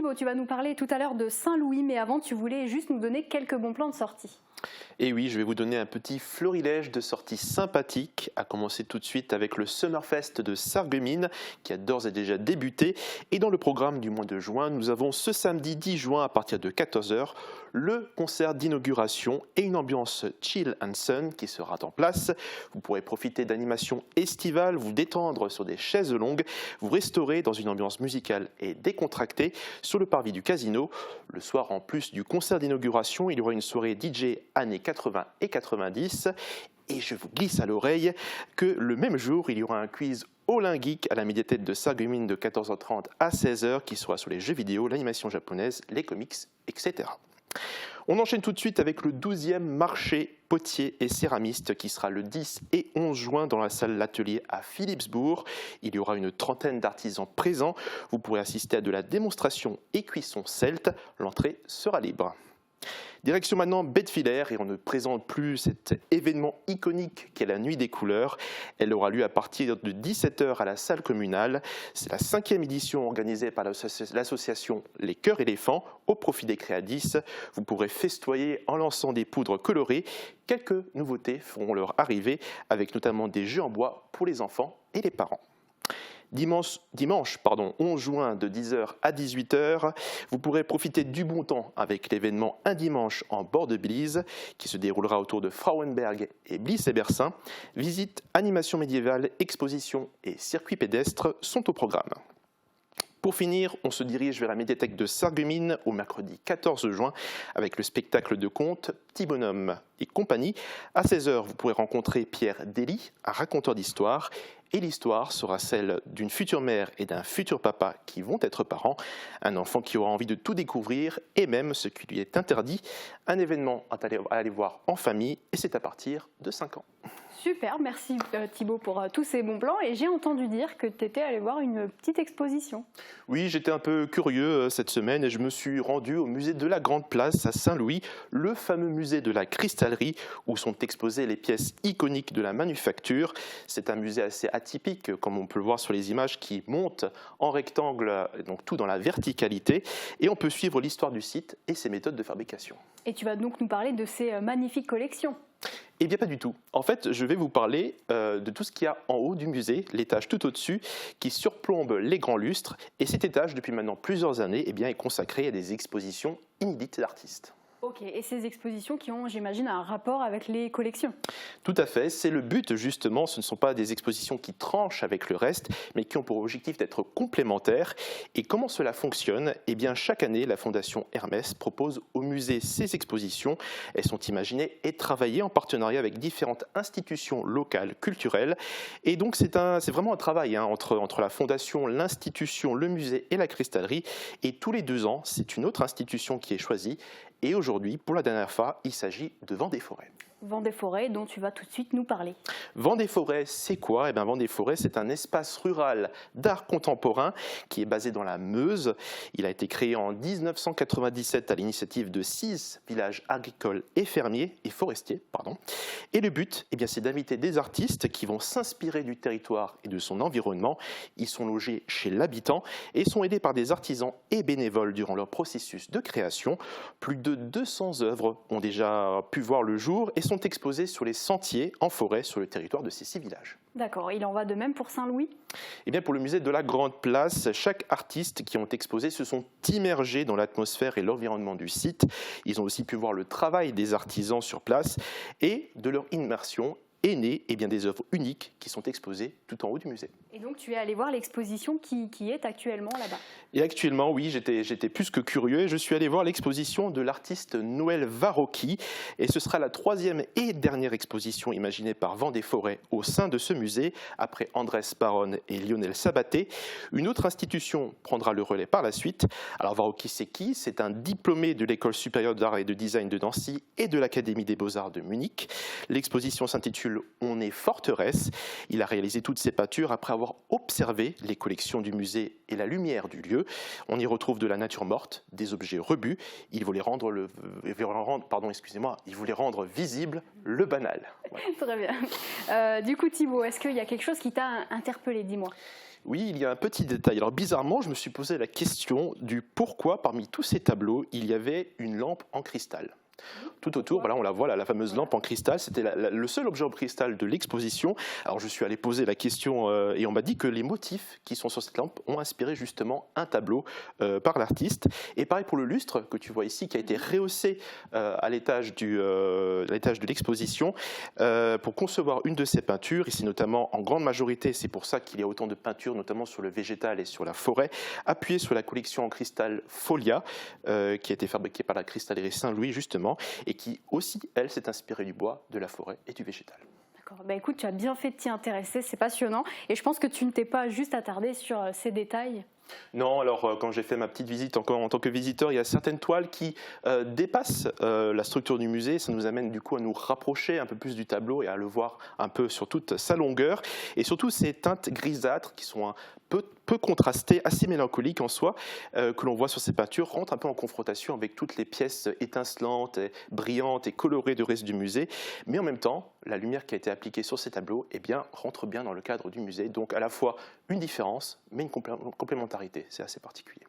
Thibaut, tu vas nous parler tout à l'heure de Saint-Louis, mais avant, tu voulais juste nous donner quelques bons plans de sortie. Et oui, je vais vous donner un petit florilège de sorties sympathiques, à commencer tout de suite avec le Summerfest de Sarreguemines, qui a d'ores et déjà débuté. Et dans le programme du mois de juin, nous avons ce samedi 10 juin à partir de 14 h, le concert d'inauguration et une ambiance chill and sun qui sera en place. Vous pourrez profiter d'animations estivales, vous détendre sur des chaises longues, vous restaurer dans une ambiance musicale et décontractée sur le parvis du casino. Le soir, en plus du concert d'inauguration, il y aura une soirée DJ années 80 et 90. Et je vous glisse à l'oreille que le même jour, il y aura un quiz All-in Geek à la médiathèque de Sarreguemines de 14h30 à 16h qui sera sur les jeux vidéo, l'animation japonaise, les comics, etc. On enchaîne tout de suite avec le 12e marché potier et céramiste qui sera le 10 et 11 juin dans la salle L'Atelier à Philippsbourg. Il y aura une trentaine d'artisans présents. Vous pourrez assister à de la démonstration et cuisson celte. L'entrée sera libre. Direction maintenant Bettviller et on ne présente plus cet événement iconique qu'est la Nuit des couleurs. Elle aura lieu à partir de 17 h à la salle communale. C'est la 5e édition organisée par l'association Les Cœurs Éléphants au profit des Créadis. Vous pourrez festoyer en lançant des poudres colorées. Quelques nouveautés feront leur arrivée avec notamment des jeux en bois pour les enfants et les parents. Dimanche 11 juin de 10 h à 18 h, vous pourrez profiter du bon temps avec l'événement Un dimanche en bord de Belize qui se déroulera autour de Frauenberg et Blies-et-Bersin. Visites, animations médiévales, expositions et circuits pédestres sont au programme. Pour finir, on se dirige vers la médiathèque de Sarreguemines au mercredi 14 juin avec le spectacle de contes Petit Bonhomme et compagnie. À 16 h, vous pourrez rencontrer Pierre Dely, un raconteur d'histoire. Et l'histoire sera celle d'une future mère et d'un futur papa qui vont être parents. Un enfant qui aura envie de tout découvrir et même ce qui lui est interdit. Un événement à aller voir en famille et c'est à partir de 5 ans. Super, merci Thibaut pour tous ces bons plans. Et j'ai entendu dire que tu étais allé voir une petite exposition. Oui, j'étais un peu curieux cette semaine et je me suis rendu au musée de la Grande Place à Saint-Louis, le fameux musée de la cristallerie où sont exposées les pièces iconiques de la manufacture. C'est un musée assez atypique, comme on peut le voir sur les images, qui monte en rectangle, donc tout dans la verticalité. Et on peut suivre l'histoire du site et ses méthodes de fabrication. Et tu vas donc nous parler de ces magnifiques collections. Eh bien pas du tout. En fait, je vais vous parler de tout ce qu'il y a en haut du musée, l'étage tout au-dessus, qui surplombe les grands lustres. Et cet étage, depuis maintenant plusieurs années, est consacré à des expositions inédites d'artistes. Ok, et ces expositions qui ont, j'imagine, un rapport avec les collections. Tout à fait, c'est le but justement, ce ne sont pas des expositions qui tranchent avec le reste, mais qui ont pour objectif d'être complémentaires. Et comment cela fonctionne ? Eh bien, chaque année, la Fondation Hermès propose au musée ces expositions. Elles sont imaginées et travaillées en partenariat avec différentes institutions locales, culturelles. Et donc, c'est vraiment un travail entre la Fondation, l'institution, le musée et la cristallerie. Et tous les 2 ans, c'est une autre institution qui est choisie. Et aujourd'hui, pour la dernière fois, il s'agit de Vent-des-Forêts. Vent-des-Forêts, dont tu vas tout de suite nous parler. Vent-des-Forêts, c'est quoi ? Eh bien, Vent-des-Forêts, c'est un espace rural d'art contemporain qui est basé dans la Meuse. Il a été créé en 1997 à l'initiative de 6 villages agricoles et fermiers et forestiers. Et le but, c'est d'inviter des artistes qui vont s'inspirer du territoire et de son environnement. Ils sont logés chez l'habitant et sont aidés par des artisans et bénévoles durant leur processus de création. Plus de 200 œuvres ont déjà pu voir le jour et sont exposées sur les sentiers en forêt sur le territoire de ces 6 villages. D'accord, il en va de même pour Saint-Louis ? Eh bien, pour le musée de la Grande Place, chaque artiste qui ont exposé se sont immergés dans l'atmosphère et l'environnement du site. Ils ont aussi pu voir le travail des artisans sur place et de leur immersion est née des œuvres uniques qui sont exposées tout en haut du musée. Et donc tu es allé voir l'exposition qui est actuellement là-bas. Et actuellement, oui, j'étais plus que curieux et je suis allé voir l'exposition de l'artiste Noël Varocchi. Et ce sera la 3e et dernière exposition imaginée par Vent-des-Forêts au sein de ce musée, après Andrés Baron et Lionel Sabaté. Une autre institution prendra le relais par la suite. Alors Varocchi, c'est qui ? C'est un diplômé de l'École supérieure d'art et de design de Nancy et de l'Académie des beaux-arts de Munich. L'exposition s'intitule s'intitule On est forteresse. Il a réalisé toutes ses peintures après avoir observé les collections du musée et la lumière du lieu. On y retrouve de la nature morte, des objets rebus. Il voulait rendre, il voulait rendre visible le banal. Voilà. Très bien. Du coup, Thibaut, est-ce qu'il y a quelque chose qui t'a interpellé? Dis-moi. Oui, il y a un petit détail. Alors bizarrement, je me suis posé la question du pourquoi parmi tous ces tableaux, il y avait une lampe en cristal. Tout autour, voilà, on la voit, la fameuse lampe en cristal. C'était le seul objet en cristal de l'exposition. Alors je suis allé poser la question et on m'a dit que les motifs qui sont sur cette lampe ont inspiré justement un tableau par l'artiste. Et pareil pour le lustre que tu vois ici, qui a été rehaussé à l'étage de l'exposition pour concevoir une de ces peintures. Ici notamment en grande majorité, c'est pour ça qu'il y a autant de peintures, notamment sur le végétal et sur la forêt, appuyées sur la collection en cristal Folia, qui a été fabriquée par la cristallerie Saint-Louis justement, et qui aussi, elle, s'est inspirée du bois, de la forêt et du végétal. D'accord. Bah, écoute, tu as bien fait de t'y intéresser, c'est passionnant. Et je pense que tu ne t'es pas juste attardé sur ces détails. Non, alors quand j'ai fait ma petite visite encore en tant que visiteur, il y a certaines toiles qui dépassent la structure du musée. Ça nous amène du coup à nous rapprocher un peu plus du tableau et à le voir un peu sur toute sa longueur. Et surtout ces teintes grisâtres qui sont un peu contrastées, assez mélancoliques en soi, que l'on voit sur ces peintures, rentrent un peu en confrontation avec toutes les pièces étincelantes, brillantes et colorées du reste du musée. Mais en même temps, la lumière qui a été appliquée sur ces tableaux rentre bien dans le cadre du musée. Donc à la fois une différence, mais une complémentarité. C'est assez particulier.